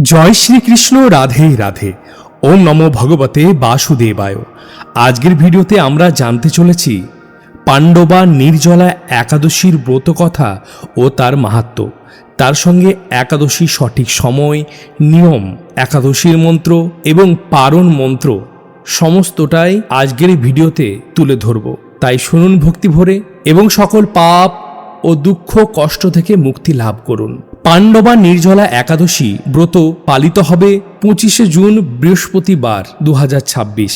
জয় শ্রীকৃষ্ণ, রাধে রাধে। ওম নমো ভগবতে বাসুদেবায়। আজকের ভিডিওতে আমরা জানতে চলেছি পাণ্ডবা নির্জলা একাদশীর ব্রত কথা ও তার মাহাত্ম্য, তার সঙ্গে একাদশীর সঠিক সময়, নিয়ম, একাদশীর মন্ত্র এবং পারণ মন্ত্র সমস্তটাই আজকের ভিডিওতে তুলে ধরব। তাই শুনুন ভক্তি ভরে এবং সকল পাপ ও দুঃখ কষ্ট থেকে মুক্তি লাভ করুন। পাণ্ডবা নির্জলা একাদশী ব্রত পালিত হবে 25শে জুন বৃহস্পতিবার 2026।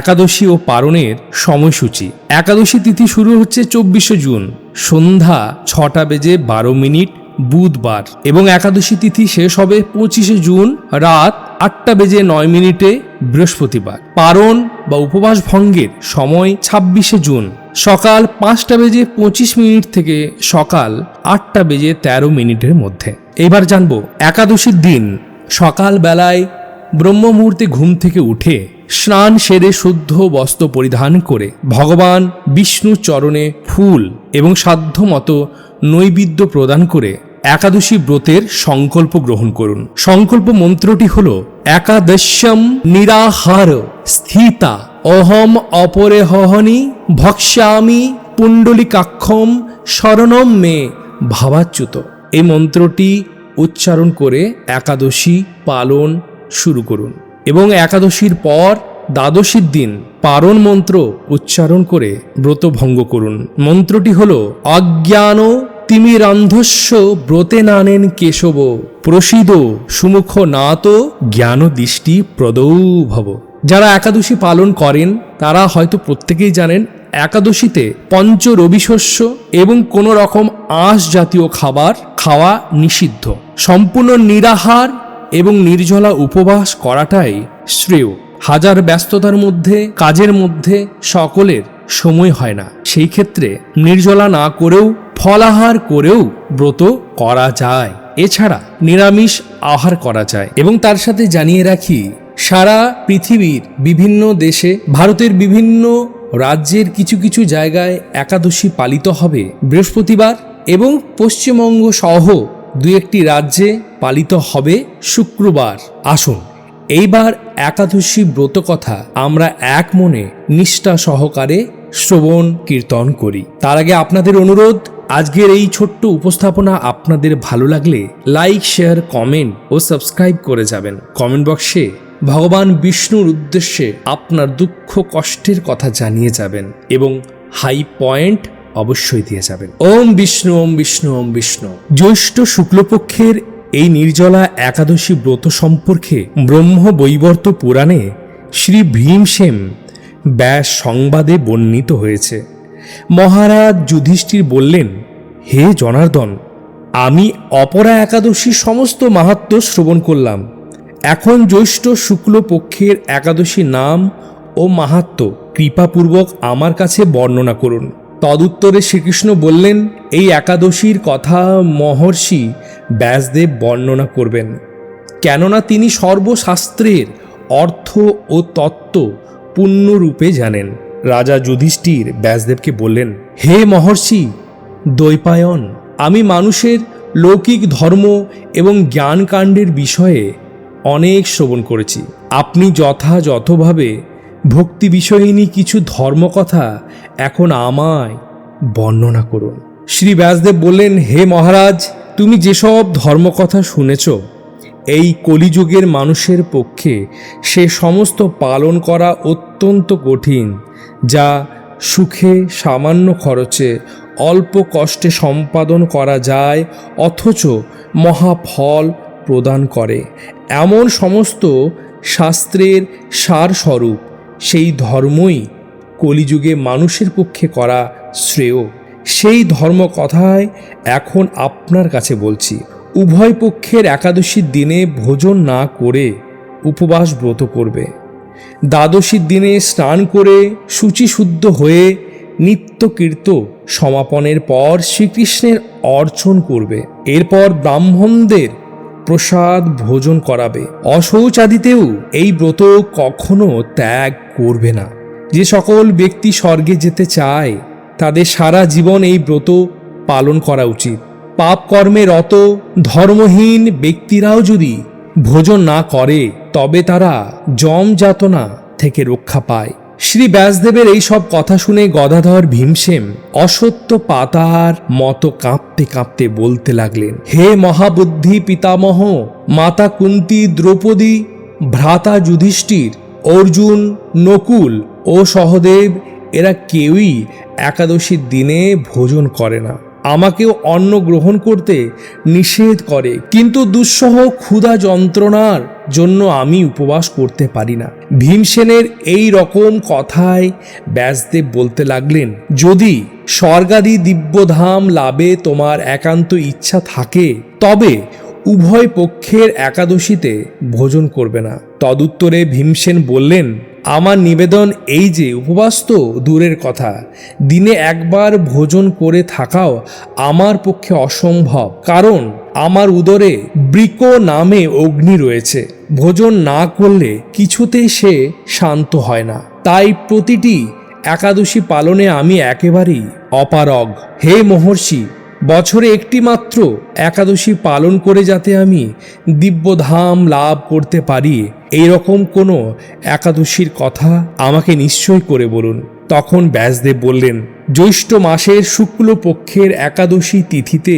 একাদশী ও পারণের সময়সূচি: একাদশী তিথি শুরু হচ্ছে 24শে জুন সন্ধ্যা 6:12 বুধবার এবং একাদশী তিথি শেষ হবে 25শে জুন রাত 8:09 বৃহস্পতিবার। পারণ বা উপবাস ভঙ্গের সময় 26শে জুন সকাল 5:25 থেকে সকাল 8:13 মধ্যে। এবার জানব একাদশীর দিন। সকাল বেলায় ব্রহ্ম মুহূর্তে ঘুম থেকে উঠে স্নান সেরে শুদ্ধ বস্ত্র পরিধান করে ভগবান বিষ্ণু চরণে ফুল এবং সাধ্যমতো নৈবেদ্য প্রদান করে একাদশী ব্রতের সংকল্প গ্রহণ করুন। সংকল্প মন্ত্রটি হল: একাদশ্যম নিরাহার স্থিতা অহম অপরেহনি ভক্ষ্যামি পুণ্ডলিকাক্ষম শরণম মে ভাবাচ্যুত। এই মন্ত্রটি উচ্চারণ করে একাদশী পালন শুরু করুন এবং একাদশীর পর দ্বাদশীর দিন পারণ মন্ত্র উচ্চারণ করে ব্রত ভঙ্গ করুন। মন্ত্রটি হল: অজ্ঞান তিমিরান্ধস্য ব্রতে নানেন কেশব প্রসিদ সুমুখ নাত জ্ঞান দৃষ্টি প্রদৌ ভব। যারা একাদশী পালন করেন তারা হয়তো প্রত্যেকেই জানেন একাদশীতে পঞ্চ রবি শস্য এবং কোনো রকম আঁশ জাতীয় খাবার খাওয়া নিষিদ্ধ। সম্পূর্ণ নিরাহার এবং নির্জলা উপবাস করাটাই শ্রেয়। হাজার ব্যস্ততার মধ্যে, কাজের মধ্যে সকলের সময় হয় না, সেই ক্ষেত্রে নির্জলা না করেও ফলাহার করেও ব্রত করা যায়। এছাড়া নিরামিষ আহার করা যায়। এবং তার সাথে জানিয়ে রাখি, সারা পৃথিবীর বিভিন্ন দেশে, ভারতের বিভিন্ন রাজ্যের কিছু কিছু জায়গায় একাদশী পালিত হবে বৃহস্পতিবার এবং পশ্চিমবঙ্গ সহ দু একটি রাজ্যে পালিত হবে শুক্রবার। আসুন এইবার একাদশী ব্রত কথা আমরা এক মনে নিষ্ঠা সহকারে শ্রবণ কীর্তন করি। তার আগে আপনাদের অনুরোধ, আজকের এই ছোট্ট উপস্থাপনা আপনাদের ভালো লাগলে লাইক, শেয়ার, কমেন্ট ও সাবস্ক্রাইব করে যাবেন। কমেন্ট বক্সে ভগবান বিষ্ণুর উদ্দেশ্যে আপনার দুঃখ কষ্টের কথা জানিয়ে যাবেন এবং হাই পয়েন্ট অবশ্যই দিয়ে যাবেন। ওম বিষ্ণু, ওম বিষ্ণু, ওম বিষ্ণু। জ্যৈষ্ঠ শুক্লপক্ষের এই নির্জলা একাদশী ব্রত সম্পর্কে ব্রহ্ম বৈবর্ত পুরাণে শ্রী ভীমসেন ব্যাস সংবাদে বর্ণিত হয়েছে। মহারাজ যুধিষ্ঠির বললেন, হে জনার্দন, আমি অপরা একাদশীর সমস্ত মাহাত্ম্য শ্রবণ করলাম। এখন জ্যৈষ্ঠ শুক্লপক্ষের একাদশী নাম ও মাহাত্ম্য কৃপাপূর্বক আমার কাছে বর্ণনা করুন। তদুত্তরে শ্রীকৃষ্ণ বললেন, এই একাদশীর কথা মহর্ষি ব্যাসদেব বর্ণনা করবেন, কেননা তিনি সর্বশাস্ত্রের অর্থ ও তত্ত্ব পূর্ণরূপে জানেন। রাজা যুধিষ্ঠির ব্যাসদেবকে বললেন, হে মহর্ষি দ্বৈপায়ন, আমি মানুষের লৌকিক ধর্ম এবং জ্ঞানকাণ্ডের বিষয়ে অনেক শ্রবণ করেছি। আপনি যথাযথভাবে ভক্তি বিষয়িনী কিছু ধর্মকথা এখন আমায় বর্ণনা করুন। শ্রী ব্যাসদেব বললেন, হে মহারাজ, তুমি যেসব ধর্মকথা শুনেছ, এই কলিযুগের মানুষের পক্ষে সে সমস্ত পালন করা অত্যন্ত কঠিন, যা সুখে সামান্য খরচে অল্প কষ্টে সম্পাদন করা যায় অথচ মহাফল প্রদান করে। এমন সমস্ত শাস্ত্রের সারস্বরূপ সেই ধর্মই কলিযুগে মানুষের পক্ষে করা শ্রেয়। সেই ধর্মকথায় এখন আপনার কাছে বলছি। উভয় পক্ষের একাদশীর দিনে ভোজন না করে উপবাস ব্রত করবে। দ্বাদশীর দিনে স্নান করে শুচিশুদ্ধ হয়ে নিত্যকীর্ত সমাপনের পর শ্রীকৃষ্ণের অর্চন করবে। এরপর ব্রাহ্মণদের প্রসাদ ভোজন করাবে। অশৌচাদিতেও এই ব্রত কখনো ত্যাগ করবে না। যে সকল ব্যক্তি স্বর্গে যেতে চায় তাদের সারা জীবন এই ব্রত পালন করা উচিত। পাপ কর্মে রত ধর্মহীন ব্যক্তিরাও যদি ভোজন না করে তবে তারা যম যাতনা থেকে রক্ষা পায়। শ্রী ব্যাসদেবের এই সব কথা শুনে গদাধর ভীমসেন অসত্য পাতার মতো কাঁপতে কাঁপতে বলতে লাগলেন, হে মহাবুদ্ধি পিতামহ, মাতা কুন্তী, দ্রৌপদী, ভ্রাতা যুধিষ্ঠির, অর্জুন, নকুল ও সহদেব এরা কেউই একাদশীর দিনে ভোজন করে না। আমাকেও অন্ন গ্রহণ করতে নিষেধ করে, কিন্তু দুঃসহ ক্ষুধা যন্ত্রণার জন্য আমি উপবাস করতে পারি না। ভীমসেনের এই রকম কথায় ব্যাসদেব বলতে লাগলেন, যদি স্বর্গাদি দিব্যধাম লাভে তোমার একান্ত ইচ্ছা থাকে তবে উভয় পক্ষের একাদশীতে ভোজন করবে না। তদুত্তরে ভীমসেন বললেন, আমার নিবেদন এই যে উপবাস তো দূরের কথা, দিনে একবার ভোজন করে থাকাও আমার পক্ষে অসম্ভব, কারণ আমার উদরে বৃক নামে অগ্নি রয়েছে। ভোজন না করলে কিছুতেই সে শান্ত হয় না। তাই প্রতিটি একাদশী পালনে আমি একেবারেই অপারগ। হে মহর্ষি, বছরে একটি মাত্র একাদশী পালন করে যাতে আমি দিব্যধাম লাভ করতে পারি, এইরকম কোনো একাদশীর কথা আমাকে নিশ্চয় করে বলুন। তখন ব্যাসদেব বললেন, জ্যৈষ্ঠ মাসের শুক্লপক্ষের একাদশী তিথিতে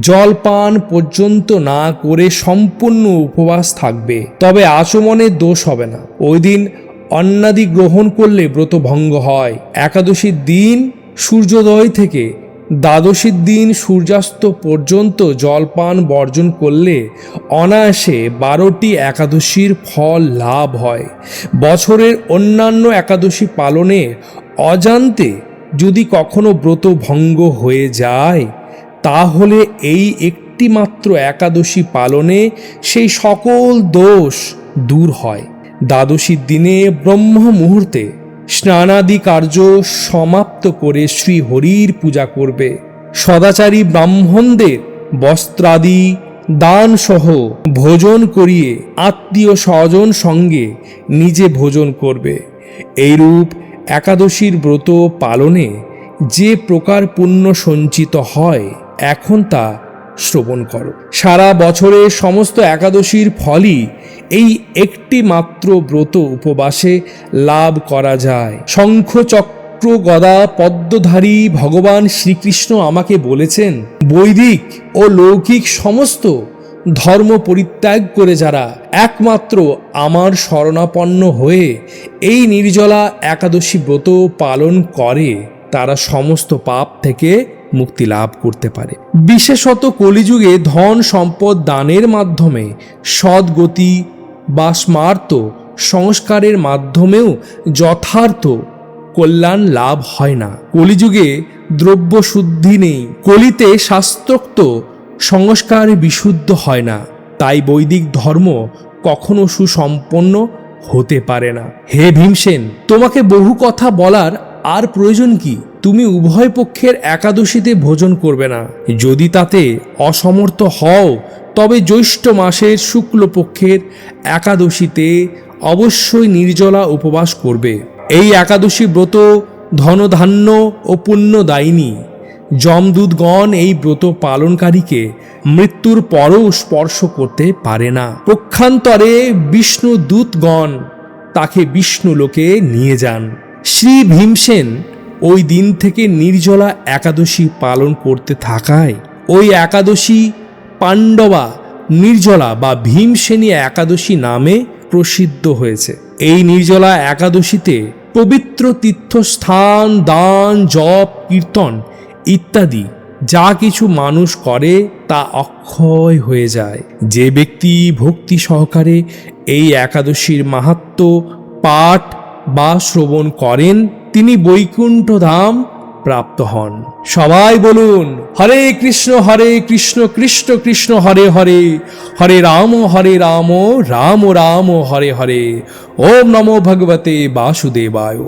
জলপান পর্যন্ত না করে সম্পূর্ণ উপবাস থাকবে, তবে আচমনের দোষ হবে না। ওই দিন অন্নাদি গ্রহণ করলে ব্রত ভঙ্গ হয়। একাদশীর দিন সূর্যোদয় থেকে দ্বাদশীর দিন সূর্যাস্ত পর্যন্ত জলপান বর্জন করলে অনায়াসে 12টি একাদশীর ফল লাভ হয়। বছরের অন্যান্য একাদশী পালনে অজান্তে যদি কখনো ব্রত ভঙ্গ হয়ে যায়, তাহলে এই একটি মাত্র একাদশী পালনে সেই সকল দোষ দূর হয়। দ্বাদশীর দিনে ব্রহ্ম মুহূর্তে স্নানাদি কার্য সমাপ্ত করে শ্রীহরির পূজা করবে। সদাচারী ব্রাহ্মণদের বস্ত্রাদি দান সহ ভোজন করিয়ে আত্মীয় স্বজন সঙ্গে নিজে ভোজন করবে। এইরূপ একাদশীর ব্রত পালনে যে প্রকার পুণ্য সঞ্চিত হয়, এখন তা শ্রবণ করো। সারা বছরের সমস্ত একাদশীর ফলই এই একটি মাত্র ব্রত উপবাসে লাভ করা যায়। শঙ্খ চক্র গদা পদ্মধারী ভগবান শ্রীকৃষ্ণ আমাকে বলেছেন, বৈদিক ও লৌকিক সমস্ত ধর্ম পরিত্যাগ করে যারা একমাত্র আমার শরণাপন্ন হয়ে এই নির্জলা একাদশী ব্রত পালন করে, তারা সমস্ত পাপ থেকে মুক্তি লাভ করতে পারে। বিশেষত কলিযুগে ধন সম্পদ দানের মাধ্যমে সদ্গতি বা স্মার্ত সংস্কারের মাধ্যমেও যথার্থ কল্যাণ লাভ হয় না। কলিযুগে দ্রব্য শুদ্ধি নেই, কলিতে শাস্ত্রোক্ত সংস্কার বিশুদ্ধ হয় না, তাই বৈদিক ধর্ম কখনো সুসম্পন্ন হতে পারে না। হে ভীমসেন, তোমাকে বহু কথা বলার আর প্রয়োজন কি? তুমি উভয় পক্ষের একাদশীতে ভোজন করবে না। যদি তাতে অসমর্থ হও তবে জ্যৈষ্ঠ মাসের শুক্লপক্ষের একাদশীতে অবশ্যই নির্জলা উপবাস করবে। এই একাদশী ব্রত ধনধান্য ও পুণ্যদায়িনী। যমদূতগণ এই ব্রত পালনকারীকে মৃত্যুর পরও স্পর্শ করতে পারে না। পক্ষান্তরে বিষ্ণু দূতগণ তাকে বিষ্ণুলোকে নিয়ে যান। শ্রী ভীমসেন ওই দিন থেকে নির্জলা একাদশী পালন করতে থাকায় ওই একাদশী পাণ্ডবা নির্জলা বা ভীমসেনী একাদশী নামে প্রসিদ্ধ হয়েছে। এই নির্জলা একাদশীতে পবিত্র তীর্থস্থান, দান, জপ, কীর্তন ইত্যাদি যা কিছু মানুষ করে তা অক্ষয় হয়ে যায়। যে ব্যক্তি ভক্তি সহকারে এই একাদশীর মাহাত্ম্য পাঠ বা শ্রবণ করেন, তিনি বৈকুণ্ঠ ধাম প্রাপ্ত হন। সবাই বলুন, হরে কৃষ্ণ কৃষ্ণ কৃষ্ণ হরে হরে, হরে রাম রাম রাম হরে হরে। ওম নমো ভগবতে বাসুদেবায়।